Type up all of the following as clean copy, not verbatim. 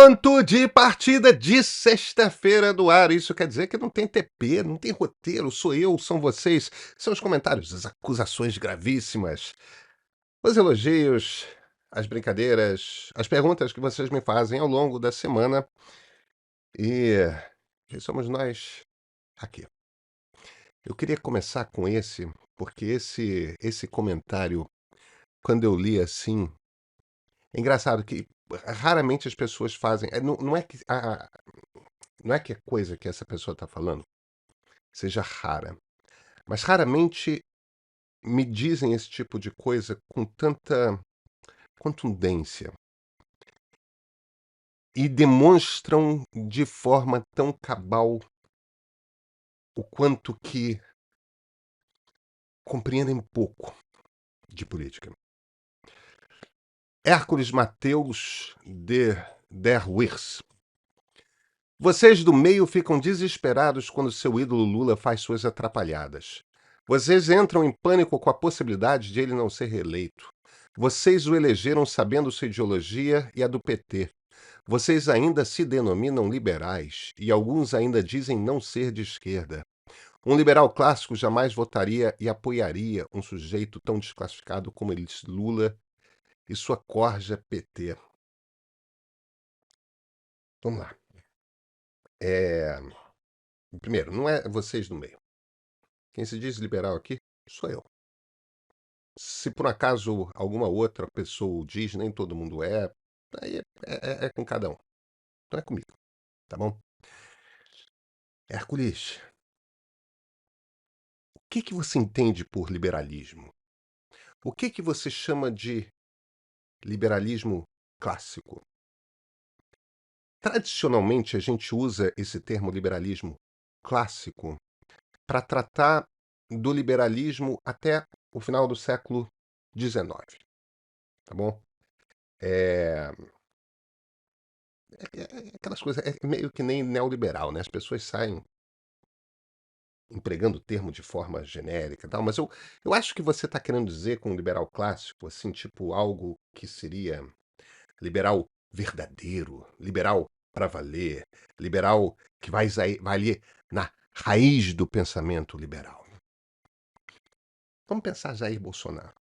Ponto de partida de sexta-feira do ar. Isso quer dizer que não tem TP, não tem roteiro, sou eu, são vocês, são os comentários, as acusações gravíssimas, os elogios, as brincadeiras, as perguntas que vocês me fazem ao longo da semana. E quem somos nós aqui? Eu queria começar com porque esse comentário, quando eu li assim, é engraçado que raramente as pessoas fazem. Não é que não é que a coisa que essa pessoa está falando seja rara, mas raramente me dizem esse tipo de coisa com tanta contundência e demonstram de forma tão cabal o quanto que compreendem pouco de política. Hércules Mateus de Der Wirs. Vocês do meio ficam desesperados quando seu ídolo Lula faz suas atrapalhadas. Vocês entram em pânico com a possibilidade de ele não ser reeleito. Vocês o elegeram sabendo sua ideologia e a do PT. Vocês ainda se denominam liberais e alguns ainda dizem não ser de esquerda. Um liberal clássico jamais votaria e apoiaria um sujeito tão desclassificado como eles, Lula e sua corja PT. Vamos lá. Primeiro, não é vocês do meio. Quem se diz liberal aqui sou eu. Se por acaso alguma outra pessoa o diz, nem todo mundo é, aí é com cada um. Não é comigo, tá bom? Hércules, o que você entende por liberalismo? O que você chama de liberalismo clássico? Tradicionalmente, a gente usa esse termo liberalismo clássico para tratar do liberalismo até o final do século XIX, tá bom? Aquelas coisas, é meio que nem neoliberal, né? As pessoas saem empregando o termo de forma genérica e tal, mas eu acho que você está querendo dizer com liberal clássico, assim, tipo algo que seria liberal verdadeiro, liberal para valer, liberal que vai ali na raiz do pensamento liberal. Vamos pensar Jair Bolsonaro.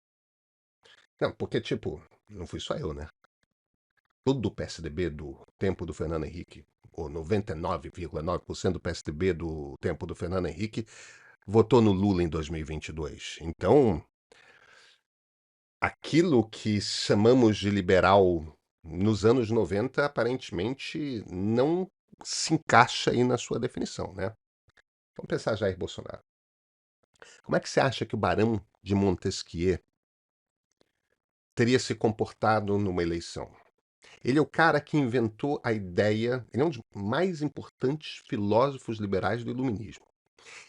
Não, porque, tipo, não fui só eu, né? Todo o PSDB do tempo do Fernando Henrique, ou 99,9% do PSDB do tempo do Fernando Henrique, votou no Lula em 2022. Então, aquilo que chamamos de liberal nos anos 90 aparentemente não se encaixa aí na sua definição, né? Vamos pensar Jair Bolsonaro. Como é que você acha que o Barão de Montesquieu teria se comportado numa eleição? Ele é o cara que inventou a ideia, ele é um dos mais importantes filósofos liberais do iluminismo.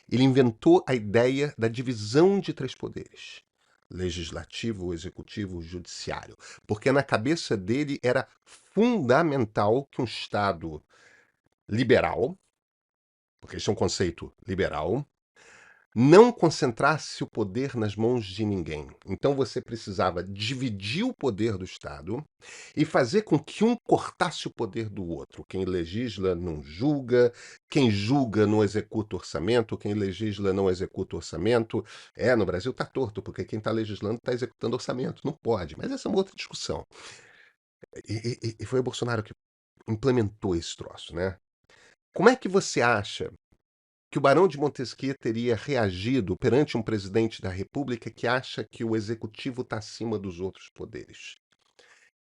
Ele inventou a ideia da divisão de três poderes: legislativo, executivo, judiciário. Porque na cabeça dele era fundamental que um Estado liberal, porque isso é um conceito liberal, não concentrasse o poder nas mãos de ninguém. Então você precisava dividir o poder do Estado e fazer com que um cortasse o poder do outro. Quem legisla não julga, quem julga não executa orçamento, quem legisla não executa orçamento. No Brasil está torto, porque quem está legislando está executando orçamento. Não pode, mas essa é uma outra discussão. E foi o Bolsonaro que implementou esse troço, né? Como é que você acha que o Barão de Montesquieu teria reagido perante um presidente da República que acha que o executivo está acima dos outros poderes?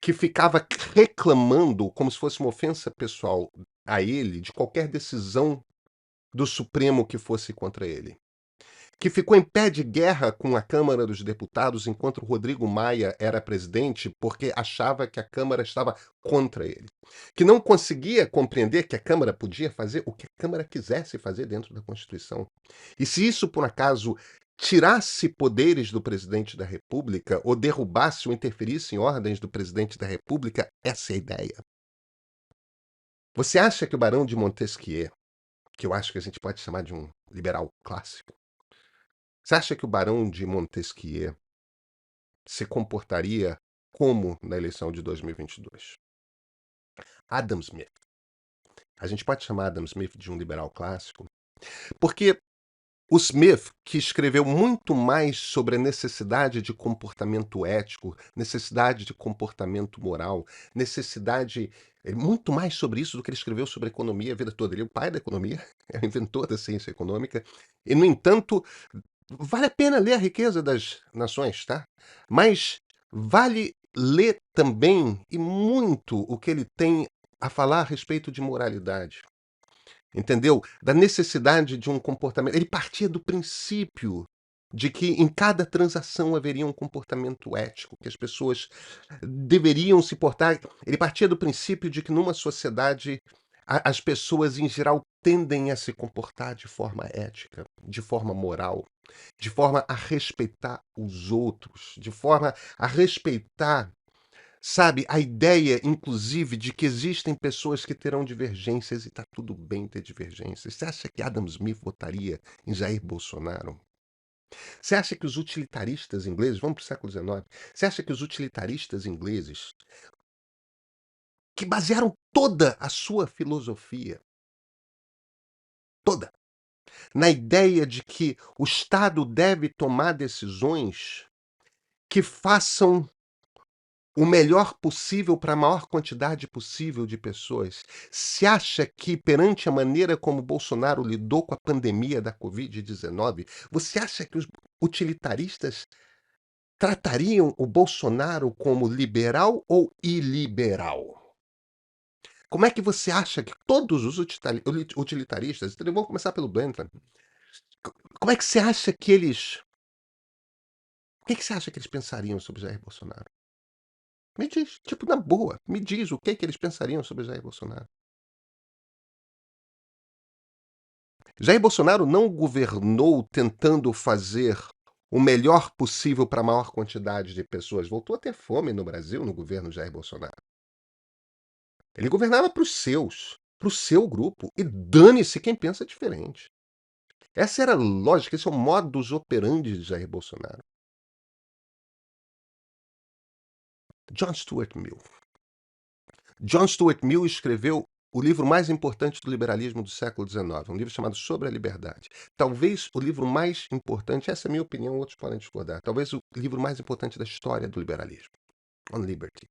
Que ficava reclamando, como se fosse uma ofensa pessoal a ele, de qualquer decisão do Supremo que fosse contra ele. Que ficou em pé de guerra com a Câmara dos Deputados enquanto Rodrigo Maia era presidente porque achava que a Câmara estava contra ele. Que não conseguia compreender que a Câmara podia fazer o que a Câmara quisesse fazer dentro da Constituição. E se isso, por acaso, tirasse poderes do presidente da República ou derrubasse ou interferisse em ordens do presidente da República, essa é a ideia. Você acha que o Barão de Montesquieu, que eu acho que a gente pode chamar de um liberal clássico, você acha que o Barão de Montesquieu se comportaria como na eleição de 2022? Adam Smith. A gente pode chamar Adam Smith de um liberal clássico, porque o Smith, que escreveu muito mais sobre a necessidade de comportamento ético, necessidade de comportamento moral, necessidade. Muito mais sobre isso do que ele escreveu sobre economia a vida toda. Ele é o pai da economia, é o inventor da ciência econômica, e, no entanto, vale a pena ler A Riqueza das Nações, tá? Mas vale ler também, e muito, o que ele tem a falar a respeito de moralidade. Entendeu? Da necessidade de um comportamento. Ele partia do princípio de que em cada transação haveria um comportamento ético, que as pessoas deveriam se portar. Ele partia do princípio de que numa sociedade as pessoas em geral tendem a se comportar de forma ética, de forma moral, de forma a respeitar os outros, de forma a respeitar. Sabe, a ideia, inclusive, de que existem pessoas que terão divergências e está tudo bem ter divergências. Você acha que Adam Smith votaria em Jair Bolsonaro? Você acha que os utilitaristas ingleses, vamos para o século XIX, você acha que os utilitaristas ingleses, que basearam toda a sua filosofia, toda, na ideia de que o Estado deve tomar decisões que façam o melhor possível para a maior quantidade possível de pessoas. Se acha que, perante a maneira como Bolsonaro lidou com a pandemia da Covid-19, você acha que os utilitaristas tratariam o Bolsonaro como liberal ou iliberal? Como é que você acha que todos os utilitaristas, então vamos começar pelo Bentham, como é que você acha que eles. O que você acha que eles pensariam sobre Jair Bolsonaro? Me diz, tipo, na boa, me diz o que eles pensariam sobre Jair Bolsonaro. Jair Bolsonaro não governou tentando fazer o melhor possível para a maior quantidade de pessoas. Voltou a ter fome no Brasil no governo Jair Bolsonaro. Ele governava para o seu grupo, e dane-se quem pensa diferente. Essa era a lógica, esse é o modus operandi de Jair Bolsonaro. John Stuart Mill. John Stuart Mill escreveu o livro mais importante do liberalismo do século XIX, um livro chamado Sobre a Liberdade. Talvez o livro mais importante, essa é a minha opinião, outros podem discordar, talvez o livro mais importante da história do liberalismo, On Liberty.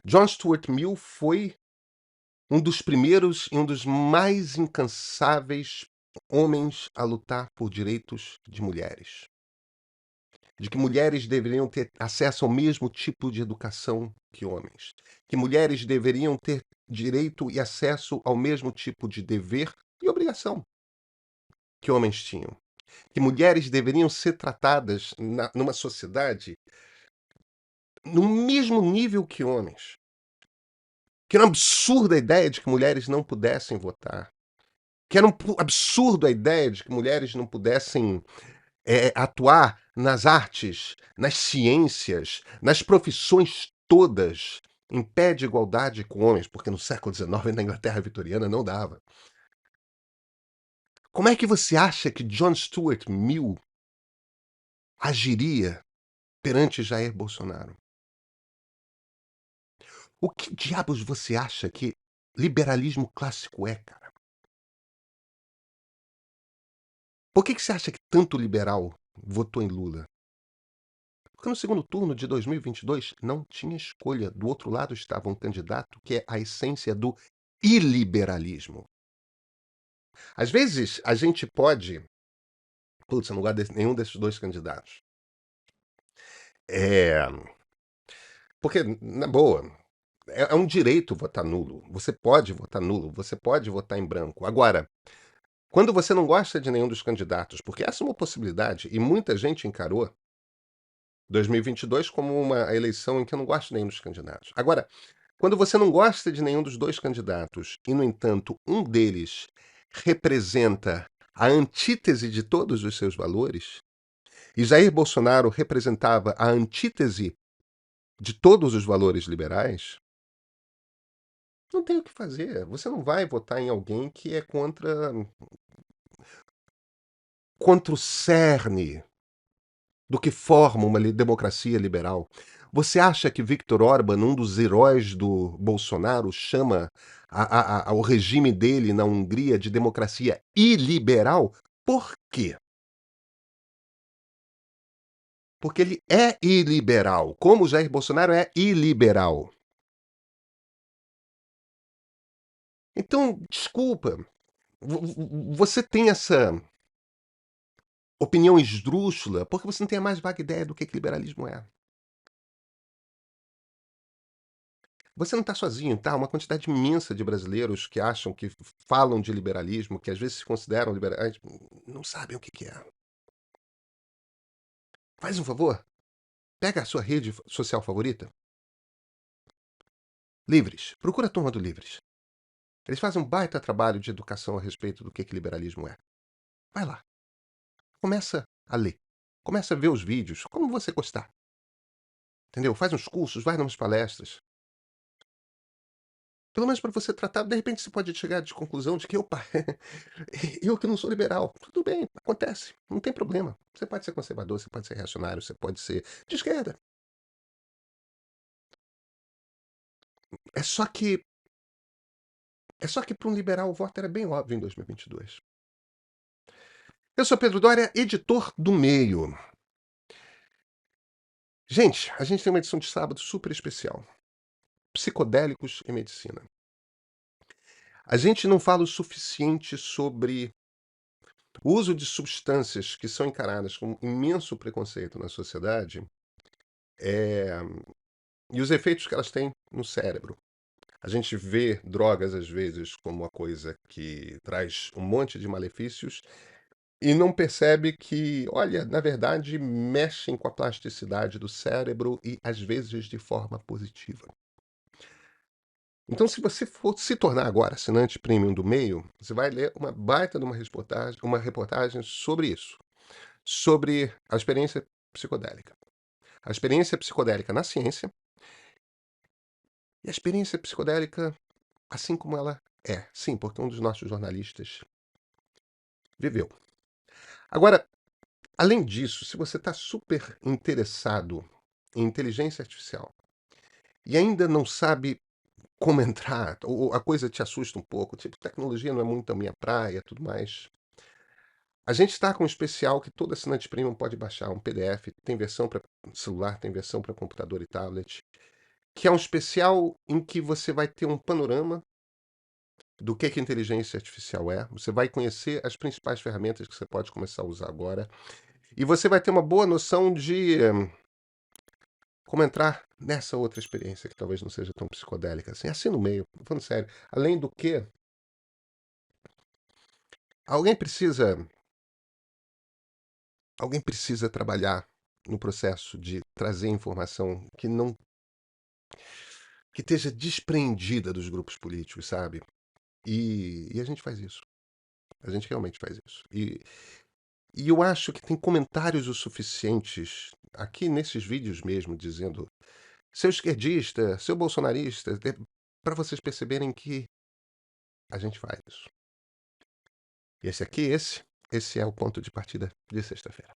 John Stuart Mill foi um dos primeiros e um dos mais incansáveis homens a lutar por direitos de mulheres. De que mulheres deveriam ter acesso ao mesmo tipo de educação que homens. Que mulheres deveriam ter direito e acesso ao mesmo tipo de dever e obrigação que homens tinham. Que mulheres deveriam ser tratadas numa sociedade no mesmo nível que homens. Que era uma absurda ideia de que mulheres não pudessem votar. Que era um absurdo a ideia de que mulheres não pudessem atuar nas artes, nas ciências, nas profissões todas, em pé de igualdade com homens, porque no século XIX, na Inglaterra vitoriana, não dava. Como é que você acha que John Stuart Mill agiria perante Jair Bolsonaro? O que diabos você acha que liberalismo clássico é, cara? Por que você acha que tanto liberal votou em Lula? Porque no segundo turno de 2022 não tinha escolha. Do outro lado estava um candidato que é a essência do iliberalismo. Às vezes a gente pode. Putz, eu não gosto de nenhum desses dois candidatos. É. Porque, na boa, é um direito votar nulo. Você pode votar nulo, você pode votar em branco. Agora, quando você não gosta de nenhum dos candidatos, porque essa é uma possibilidade, e muita gente encarou 2022 como uma eleição em que eu não gosto de nenhum dos candidatos. Agora, quando você não gosta de nenhum dos dois candidatos e, no entanto, um deles representa a antítese de todos os seus valores, e Jair Bolsonaro representava a antítese de todos os valores liberais, não tem o que fazer. Você não vai votar em alguém que é contra o cerne do que forma uma democracia liberal. Você acha que Viktor Orbán, um dos heróis do Bolsonaro, chama o regime dele na Hungria de democracia iliberal? Por quê? Porque ele é iliberal, como Jair Bolsonaro é iliberal. Então, desculpa, você tem essa opinião esdrúxula porque você não tem a mais vaga ideia do que liberalismo é. Você não está sozinho, tá? Uma quantidade imensa de brasileiros que acham que falam de liberalismo, que às vezes se consideram liberais, não sabem o que é. Faz um favor, pega a sua rede social favorita, Livres, procura a turma do Livres. Eles fazem um baita trabalho de educação a respeito do que liberalismo é. Vai lá, começa a ler, começa a ver os vídeos, como você gostar. Entendeu? Faz uns cursos, vai nas palestras. Pelo menos para você tratar, de repente você pode chegar de conclusão de que, opa, eu que não sou liberal. Tudo bem, acontece, não tem problema. Você pode ser conservador, você pode ser reacionário, você pode ser de esquerda. É só que para um liberal o voto era bem óbvio em 2022. Eu sou Pedro Doria, editor do Meio. Gente, a gente tem uma edição de sábado super especial. Psicodélicos e medicina. A gente não fala o suficiente sobre o uso de substâncias que são encaradas com imenso preconceito na sociedade, eh, e os efeitos que elas têm no cérebro. A gente vê drogas, às vezes, como uma coisa que traz um monte de malefícios e não percebe que, olha, na verdade, mexem com a plasticidade do cérebro e, às vezes, de forma positiva. Então, se você for se tornar agora assinante premium do Meio, você vai ler uma baita de uma reportagem sobre isso, sobre a experiência psicodélica. A experiência psicodélica na ciência e a experiência psicodélica assim como ela é. Sim, porque um dos nossos jornalistas viveu. Agora, além disso, se você está super interessado em inteligência artificial e ainda não sabe como entrar, ou a coisa te assusta um pouco, tipo, tecnologia não é muito a minha praia, tudo mais. A gente está com um especial que todo assinante premium pode baixar, um PDF, tem versão para celular, tem versão para computador e tablet, que é um especial em que você vai ter um panorama do que a inteligência artificial é, você vai conhecer as principais ferramentas que você pode começar a usar agora, e você vai ter uma boa noção de como entrar nessa outra experiência que talvez não seja tão psicodélica assim, assim no meio, falando sério. Além do que, alguém precisa, alguém precisa trabalhar no processo de trazer informação que não que esteja despreendida dos grupos políticos, sabe? E a gente faz isso. A gente realmente faz isso. E eu acho que tem comentários o suficientes aqui nesses vídeos mesmo, dizendo seu esquerdista, seu bolsonarista, para vocês perceberem que a gente faz isso. E esse é o ponto de partida de sexta-feira.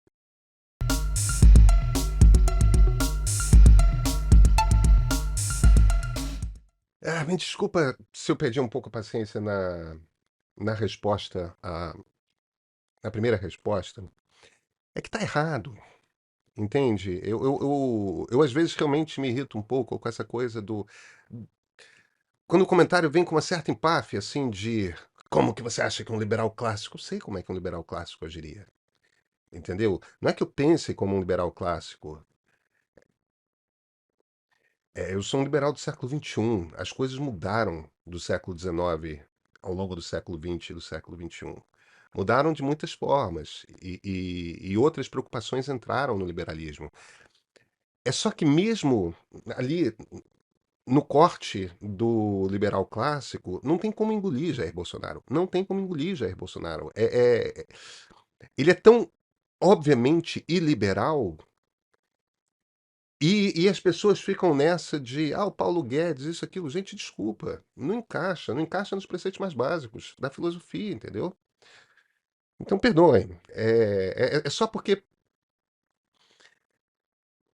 Ah, me desculpa se eu perdi um pouco a paciência na resposta, na primeira resposta. É que tá errado, entende? Eu às vezes realmente me irrito um pouco com essa coisa do. Quando o comentário vem com uma certa empáfia, assim, de como que você acha que um liberal clássico? Eu sei como é que um liberal clássico agiria, entendeu? Não é que eu pense como um liberal clássico. Eu sou um liberal do século XXI. As coisas mudaram do século XIX ao longo do século XX e do século XXI. Mudaram de muitas formas e outras preocupações entraram no liberalismo. É só que mesmo ali no corte do liberal clássico, não tem como engolir Jair Bolsonaro. Não tem como engolir Jair Bolsonaro. Ele é tão obviamente iliberal e as pessoas ficam nessa de, o Paulo Guedes, isso, aquilo. Gente, desculpa, não encaixa nos preceitos mais básicos da filosofia, entendeu? Então, perdoem. É só porque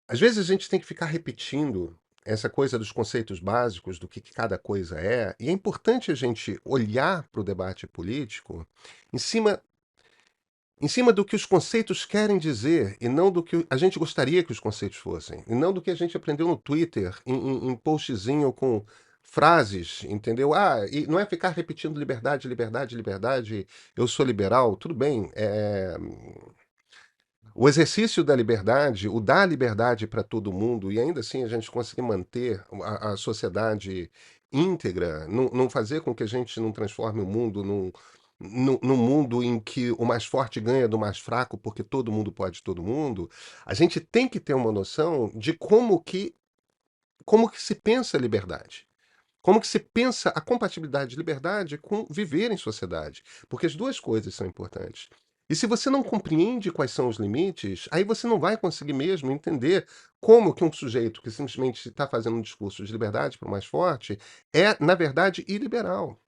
Às vezes a gente tem que ficar repetindo essa coisa dos conceitos básicos do que cada coisa é, e é importante a gente olhar para o debate político em cima, em cima do que os conceitos querem dizer e não do que a gente gostaria que os conceitos fossem, e não do que a gente aprendeu no Twitter, em postzinho com frases, entendeu? Ah, e não é ficar repetindo liberdade, liberdade, liberdade, eu sou liberal, tudo bem, o exercício da liberdade, o dar liberdade para todo mundo e ainda assim a gente conseguir manter a sociedade íntegra, não fazer com que a gente não transforme o mundo num mundo em que o mais forte ganha do mais fraco porque todo mundo pode todo mundo, a gente tem que ter uma noção de como que se pensa a liberdade. Como que se pensa a compatibilidade de liberdade com viver em sociedade? Porque as duas coisas são importantes. E se você não compreende quais são os limites, aí você não vai conseguir mesmo entender como que um sujeito que simplesmente está fazendo um discurso de liberdade para o mais forte é, na verdade, iliberal.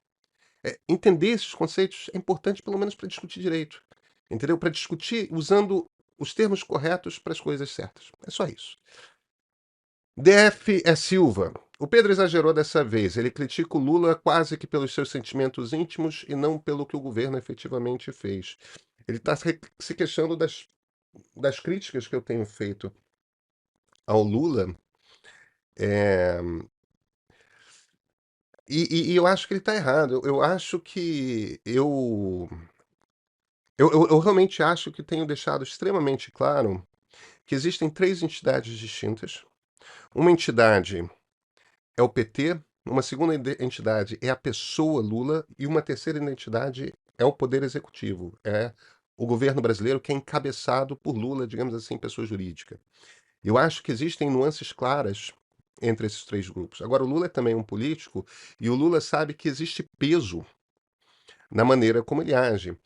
Entender esses conceitos é importante, pelo menos, para discutir direito. Entendeu? Para discutir usando os termos corretos para as coisas certas. É só isso. DF é Silva. O Pedro exagerou dessa vez. Ele critica o Lula quase que pelos seus sentimentos íntimos e não pelo que o governo efetivamente fez. Ele está se queixando das críticas que eu tenho feito ao Lula. é, e eu acho que ele está errado. Eu acho que eu realmente acho que tenho deixado extremamente claro que existem três entidades distintas. Uma entidade é o PT, uma segunda entidade é a pessoa Lula e uma terceira identidade é o Poder Executivo, é o governo brasileiro que é encabeçado por Lula, digamos assim, pessoa jurídica. Eu acho que existem nuances claras entre esses três grupos. Agora, o Lula é também um político e o Lula sabe que existe peso na maneira como ele age.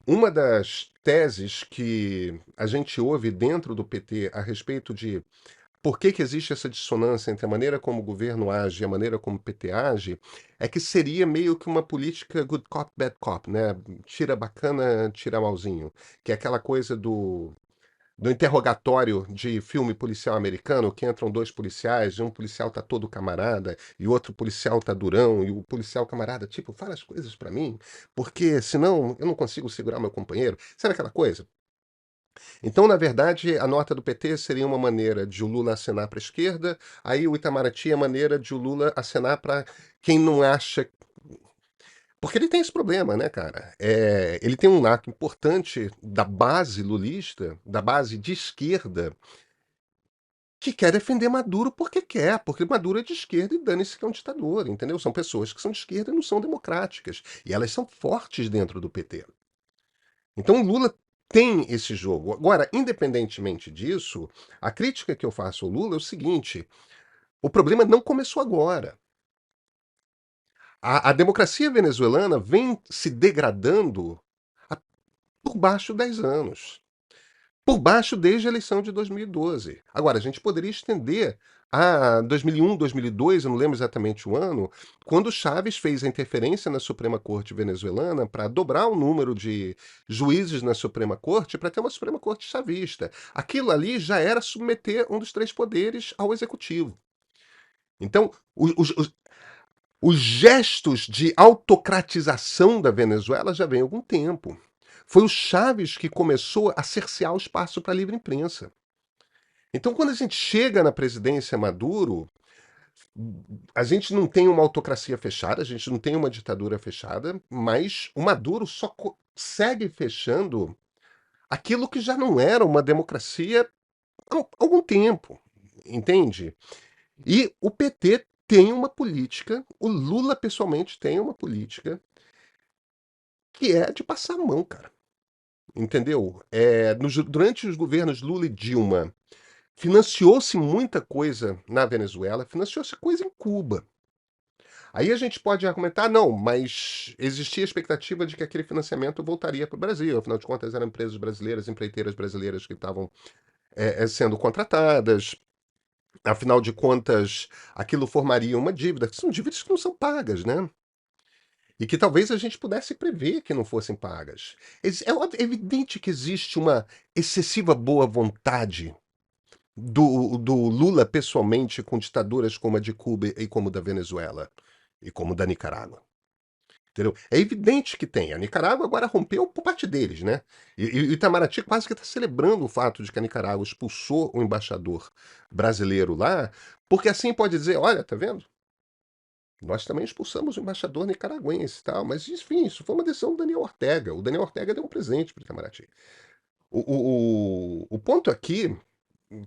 Uma das teses que a gente ouve dentro do PT a respeito de por que existe essa dissonância entre a maneira como o governo age e a maneira como o PT age, é que seria meio que uma política good cop, bad cop, né? Tira bacana, tira malzinho. Que é aquela coisa do interrogatório de filme policial americano, que entram dois policiais, e um policial tá todo camarada, e o outro policial tá durão, e o policial camarada, tipo, fala as coisas pra mim, porque senão eu não consigo segurar meu companheiro. Sabe aquela coisa? Então, na verdade, a nota do PT seria uma maneira de o Lula acenar para a esquerda, aí o Itamaraty é a maneira de o Lula acenar para quem não acha. Porque ele tem esse problema, né, cara? Ele tem um lado importante da base lulista, da base de esquerda, que quer defender Maduro porque quer, porque Maduro é de esquerda e dane-se que é um ditador, entendeu? São pessoas que são de esquerda e não são democráticas. E elas são fortes dentro do PT. Então o Lula tem esse jogo. Agora, independentemente disso, a crítica que eu faço ao Lula é o seguinte: o problema não começou agora. A democracia venezuelana vem se degradando há por baixo de 10 anos. Por baixo desde a eleição de 2012. Agora, a gente poderia estender a 2001, 2002, eu não lembro exatamente o ano, quando Chávez fez a interferência na Suprema Corte venezuelana para dobrar o número de juízes na Suprema Corte para ter uma Suprema Corte chavista. Aquilo ali já era submeter um dos três poderes ao executivo. Então, os gestos de autocratização da Venezuela já vem há algum tempo. Foi o Chaves que começou a cercear o espaço para a livre imprensa. Então, quando a gente chega na presidência Maduro, a gente não tem uma autocracia fechada, a gente não tem uma ditadura fechada, mas o Maduro só segue fechando aquilo que já não era uma democracia há algum tempo, entende? E o PT tem uma política, o Lula pessoalmente tem uma política que é de passar a mão, cara. Entendeu? Durante os governos Lula e Dilma, financiou-se muita coisa na Venezuela, financiou-se coisa em Cuba. Aí a gente pode argumentar, não, mas existia a expectativa de que aquele financiamento voltaria para o Brasil, afinal de contas eram empresas brasileiras, empreiteiras brasileiras que estavam sendo contratadas, afinal de contas aquilo formaria uma dívida, que são dívidas que não são pagas, né? E que talvez a gente pudesse prever que não fossem pagas. É evidente que existe uma excessiva boa vontade do Lula pessoalmente com ditaduras como a de Cuba e como da Venezuela e como da Nicarágua. Entendeu? É evidente que tem. A Nicarágua agora rompeu por parte deles, né? E o Itamaraty quase que está celebrando o fato de que a Nicarágua expulsou o embaixador brasileiro lá, porque assim pode dizer: olha, tá vendo? Nós também expulsamos o embaixador nicaragüense e tal, mas enfim, isso foi uma decisão do Daniel Ortega. O Daniel Ortega deu um presente para o Itamaraty. O ponto aqui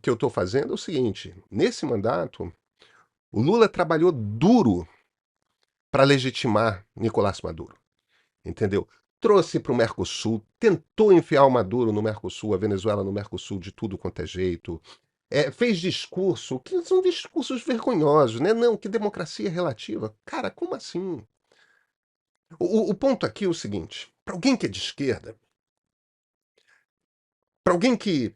que eu estou fazendo é o seguinte: nesse mandato, o Lula trabalhou duro para legitimar Nicolás Maduro, entendeu? Trouxe para o Mercosul, tentou enfiar o Maduro no Mercosul, a Venezuela no Mercosul de tudo quanto é jeito. Fez discurso, que são discursos vergonhosos, né? Não, que democracia relativa. Cara, como assim? O ponto aqui é o seguinte: para alguém que é de esquerda, para alguém que,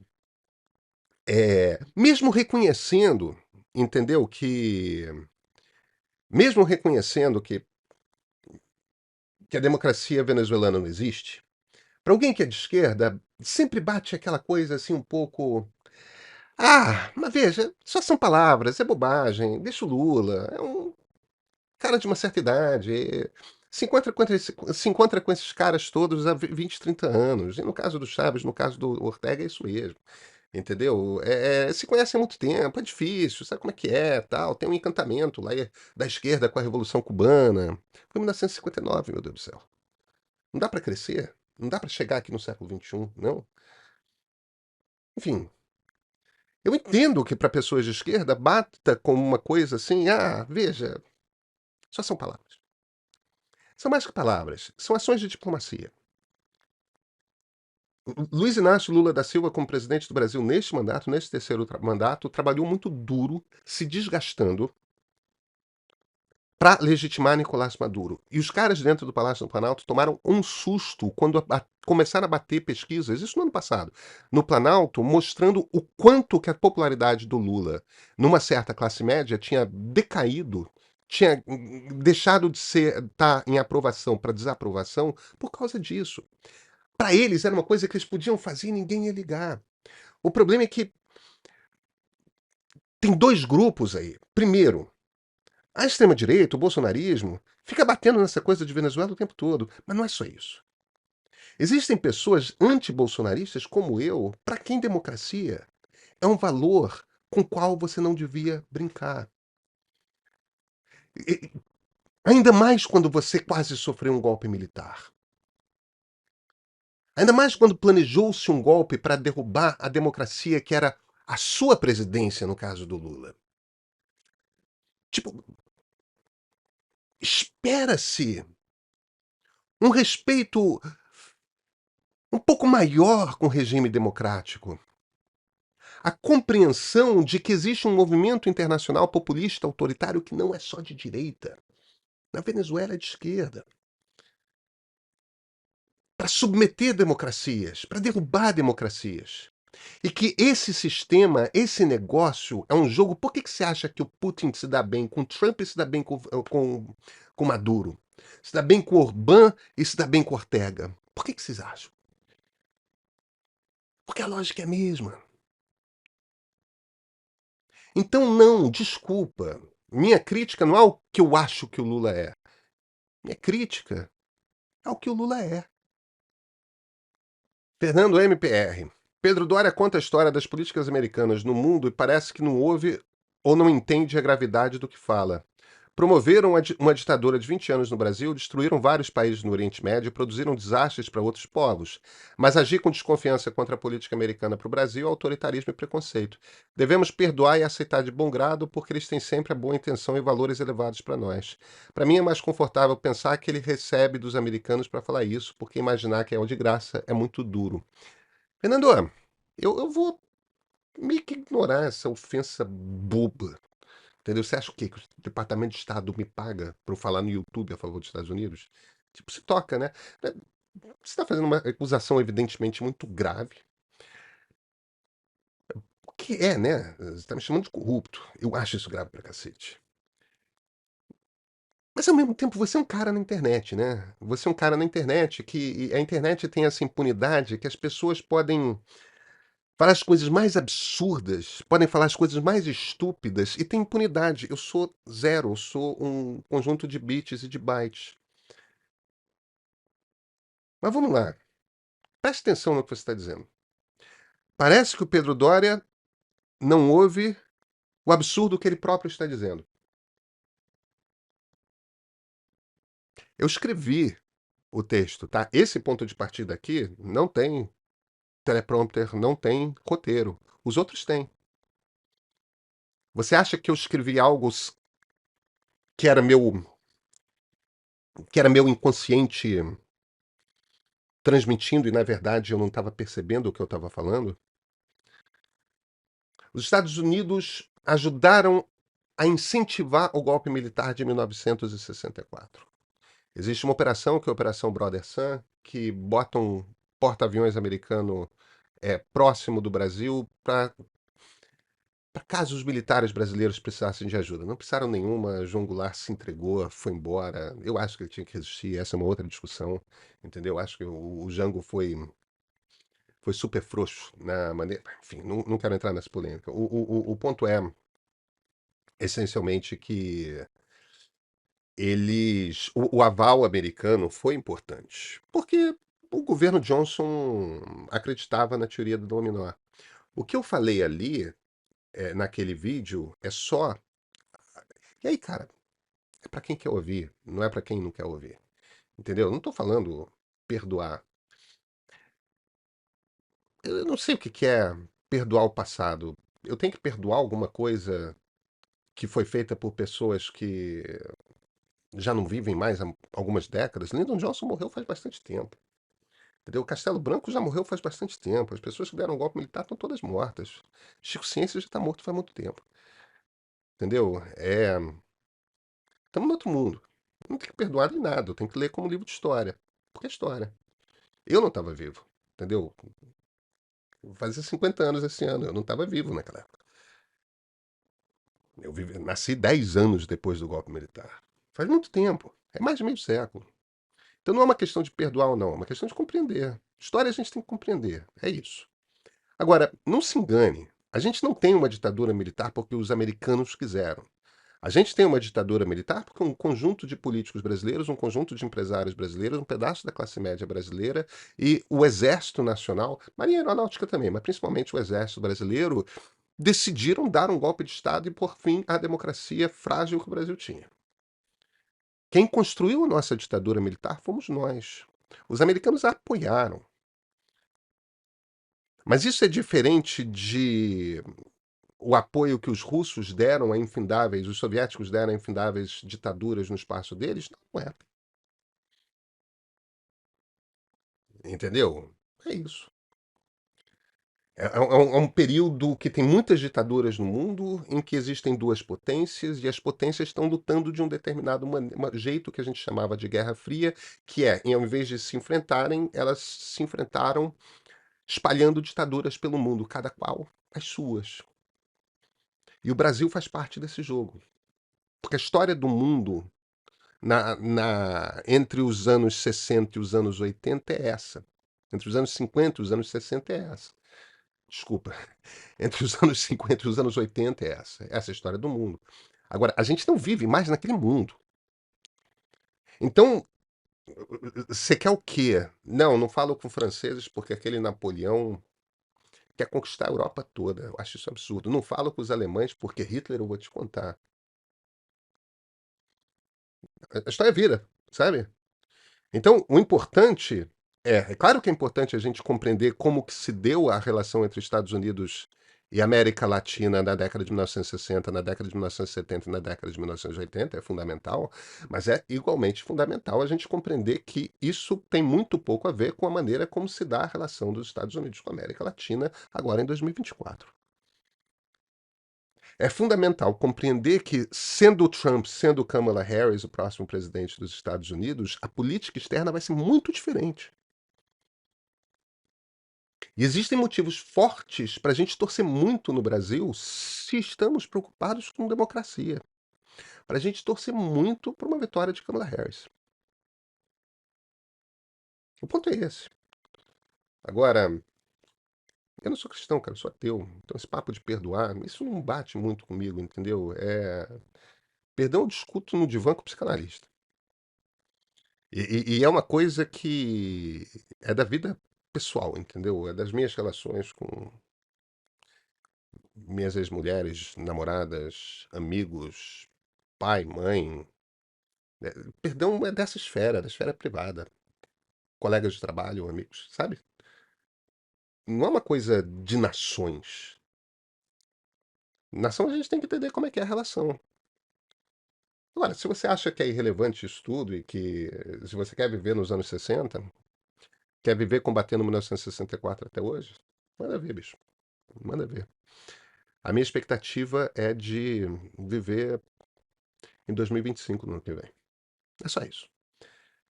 mesmo reconhecendo, entendeu, mesmo reconhecendo que a democracia venezuelana não existe, para alguém que é de esquerda, sempre bate aquela coisa assim um pouco. Ah, mas veja, só são palavras, é bobagem, deixa o Lula, é um cara de uma certa idade, se encontra com esses caras todos há 20, 30 anos. E no caso do Chaves, no caso do Ortega, é isso mesmo. Entendeu? Se conhece há muito tempo, é difícil, sabe como é que é, tal. Tem um encantamento lá da esquerda com a Revolução Cubana. Foi em 1959, meu Deus do céu. Não dá para crescer? Não dá para chegar aqui no século XXI, não? Enfim, eu entendo que para pessoas de esquerda bata como uma coisa assim, ah, veja, só são palavras. São mais que palavras, são ações de diplomacia. Luiz Inácio Lula da Silva, como presidente do Brasil neste mandato, neste terceiro mandato, trabalhou muito duro, se desgastando para legitimar Nicolás Maduro. E os caras dentro do Palácio do Planalto tomaram um susto quando começaram a bater pesquisas, isso no ano passado, no Planalto, mostrando o quanto que a popularidade do Lula numa certa classe média tinha decaído, tinha deixado de ser tá em aprovação para desaprovação por causa disso. Para eles era uma coisa que eles podiam fazer e ninguém ia ligar. O problema é que tem dois grupos aí. Primeiro, a extrema-direita, o bolsonarismo, fica batendo nessa coisa de Venezuela o tempo todo. Mas não é só isso. Existem pessoas anti-bolsonaristas como eu, para quem democracia é um valor com o qual você não devia brincar. E, ainda mais quando você quase sofreu um golpe militar. Ainda mais quando planejou-se um golpe para derrubar a democracia que era a sua presidência, no caso do Lula. Tipo, espera-se um respeito um pouco maior com o regime democrático. A compreensão de que existe um movimento internacional populista autoritário que não é só de direita. Na Venezuela é de esquerda. Para submeter democracias, para derrubar democracias. E que esse sistema, esse negócio é um jogo. Por que você acha que o Putin se dá bem com Trump e se dá bem com Maduro? Se dá bem com Orbán e se dá bem com Ortega? Por que vocês acham? Porque a lógica é a mesma. Então, não, desculpa. Minha crítica não é o que eu acho que o Lula é. Minha crítica é o que o Lula é. Fernando MPR. Pedro Doria conta a história das políticas americanas no mundo e parece que não ouve ou não entende a gravidade do que fala. Promoveram uma ditadura de 20 anos no Brasil, destruíram vários países no Oriente Médio e produziram desastres para outros povos. Mas agir com desconfiança contra a política americana para o Brasil é autoritarismo e preconceito. Devemos perdoar e aceitar de bom grado porque eles têm sempre a boa intenção e valores elevados para nós. Para mim é mais confortável pensar que ele recebe dos americanos para falar isso, porque imaginar que é de graça é muito duro. Fernando, eu vou meio que ignorar essa ofensa boba. Entendeu? Você acha o quê? Que o Departamento de Estado me paga para eu falar no YouTube a favor dos Estados Unidos? Tipo, se toca, né? Você está fazendo uma acusação evidentemente muito grave. O que é, né? Você está me chamando de corrupto. Eu acho isso grave pra cacete. Mas ao mesmo tempo, você é um cara na internet, né? Você é um cara na internet que a internet tem essa impunidade que as pessoas podem falar as coisas mais absurdas, podem falar as coisas mais estúpidas e tem impunidade. Eu sou zero, eu sou um conjunto de bits e de bytes. Mas vamos lá, preste atenção no que você está dizendo. Parece que o Pedro Doria não ouve o absurdo que ele próprio está dizendo. Eu escrevi o texto, tá? Esse ponto de partida aqui não tem teleprompter, não tem roteiro. Os outros têm. Você acha que eu escrevi algo que era meu, que era meu inconsciente transmitindo e na verdade eu não estava percebendo o que eu estava falando? Os Estados Unidos ajudaram a incentivar o golpe militar de 1964. Existe uma operação que é a Operação Brother Sun, que bota um porta-aviões americano próximo do Brasil para caso os militares brasileiros precisassem de ajuda. Não precisaram nenhuma, João Goulart se entregou, foi embora. Eu acho que ele tinha que resistir, essa é uma outra discussão, entendeu? Acho que o Jango foi super frouxo na maneira. Enfim, não quero entrar nessa polêmica. O ponto é, essencialmente, que o aval americano foi importante, porque o governo Johnson acreditava na teoria do dominó. O que eu falei ali, naquele vídeo, é só. E aí, cara, é para quem quer ouvir, não é para quem não quer ouvir. Entendeu? Eu não tô falando perdoar. Eu não sei o que é perdoar o passado. Eu tenho que perdoar alguma coisa que foi feita por pessoas que já não vivem mais há algumas décadas. Lyndon Johnson morreu faz bastante tempo. Entendeu? Castelo Branco já morreu faz bastante tempo. As pessoas que deram o golpe militar estão todas mortas. Chico Ciência já está morto faz muito tempo. Entendeu? Estamos no outro mundo. Não tem que perdoar nem nada. Eu tenho que ler como livro de história. Porque é história. Eu não estava vivo. Entendeu? Fazia 50 anos esse ano. Eu não estava vivo naquela época. Nasci 10 anos depois do golpe militar. Faz muito tempo. É mais de meio século. Então não é uma questão de perdoar ou não. É uma questão de compreender. História a gente tem que compreender. É isso. Agora, não se engane. A gente não tem uma ditadura militar porque os americanos quiseram. A gente tem uma ditadura militar porque um conjunto de políticos brasileiros, um conjunto de empresários brasileiros, um pedaço da classe média brasileira e o Exército Nacional, Marinha Aeronáutica também, mas principalmente o Exército Brasileiro, decidiram dar um golpe de Estado e por fim à democracia frágil que o Brasil tinha. Quem construiu a nossa ditadura militar fomos nós. Os americanos a apoiaram. Mas isso é diferente de o apoio que os russos deram a infindáveis, os soviéticos deram a infindáveis ditaduras no espaço deles? Não é. Entendeu? É isso. É um período que tem muitas ditaduras no mundo, em que existem duas potências, e as potências estão lutando de um determinado jeito que a gente chamava de Guerra Fria, que é, ao invés de se enfrentarem, elas se enfrentaram espalhando ditaduras pelo mundo, cada qual as suas. E o Brasil faz parte desse jogo. Porque a história do mundo entre os anos 60 e os anos 80 é essa. Entre os anos 50 e os anos 60 é essa. Desculpa. Entre os anos 50 e os anos 80 é essa. Essa é a história do mundo. Agora, a gente não vive mais naquele mundo. Então, você quer o quê? Não falo com franceses porque aquele Napoleão quer conquistar a Europa toda. Eu acho isso absurdo. Não falo com os alemães porque Hitler, eu vou te contar. A história vira, sabe? Então, o importante é claro que é importante a gente compreender como que se deu a relação entre Estados Unidos e América Latina na década de 1960, na década de 1970 e na década de 1980, é fundamental, mas é igualmente fundamental a gente compreender que isso tem muito pouco a ver com a maneira como se dá a relação dos Estados Unidos com a América Latina agora em 2024. É fundamental compreender que, sendo o Trump, sendo Kamala Harris o próximo presidente dos Estados Unidos, a política externa vai ser muito diferente. E existem motivos fortes para a gente torcer muito no Brasil se estamos preocupados com democracia. Para a gente torcer muito por uma vitória de Kamala Harris. O ponto é esse. Agora, Eu não sou cristão, cara, eu sou ateu. Então esse papo de perdoar, isso não bate muito comigo, entendeu? Perdão eu discuto no divã com o psicanalista. E é uma coisa que é da vida pessoal, entendeu? É das minhas relações com minhas ex-mulheres, namoradas, amigos, pai, mãe. É, perdão é dessa esfera, da esfera privada. Colegas de trabalho, amigos, sabe? Não é uma coisa de nações. Nação a gente tem que entender como é que é a relação. Agora, se você acha que é irrelevante isso tudo e que se você quer viver nos anos 60, quer viver combatendo 1964 até hoje, manda ver, bicho. Manda ver. A minha expectativa é de viver em 2025 no ano que vem. É só isso.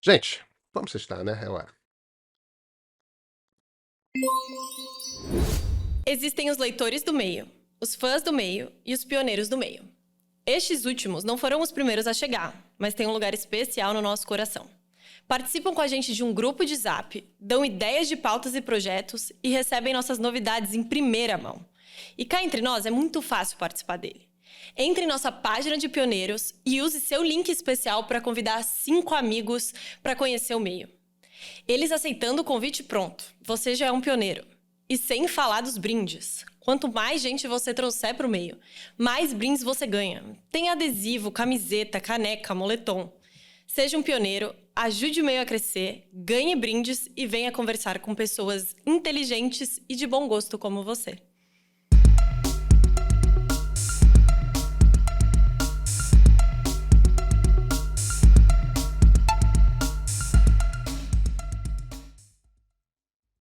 Gente, vamos estar, né? É hora. Existem os leitores do meio, os fãs do meio e os pioneiros do meio. Estes últimos não foram os primeiros a chegar, mas têm um lugar especial no nosso coração. Participam com a gente de um grupo de Zap, dão ideias de pautas e projetos e recebem nossas novidades em primeira mão. E cá entre nós é muito fácil participar dele. Entre em nossa página de pioneiros e use seu link especial para convidar 5 amigos para conhecer o meio. Eles aceitando o convite pronto, você já é um pioneiro. E sem falar dos brindes. Quanto mais gente você trouxer para o meio, mais brindes você ganha. Tem adesivo, camiseta, caneca, moletom. Seja um pioneiro, ajude o meio a crescer, ganhe brindes e venha conversar com pessoas inteligentes e de bom gosto como você.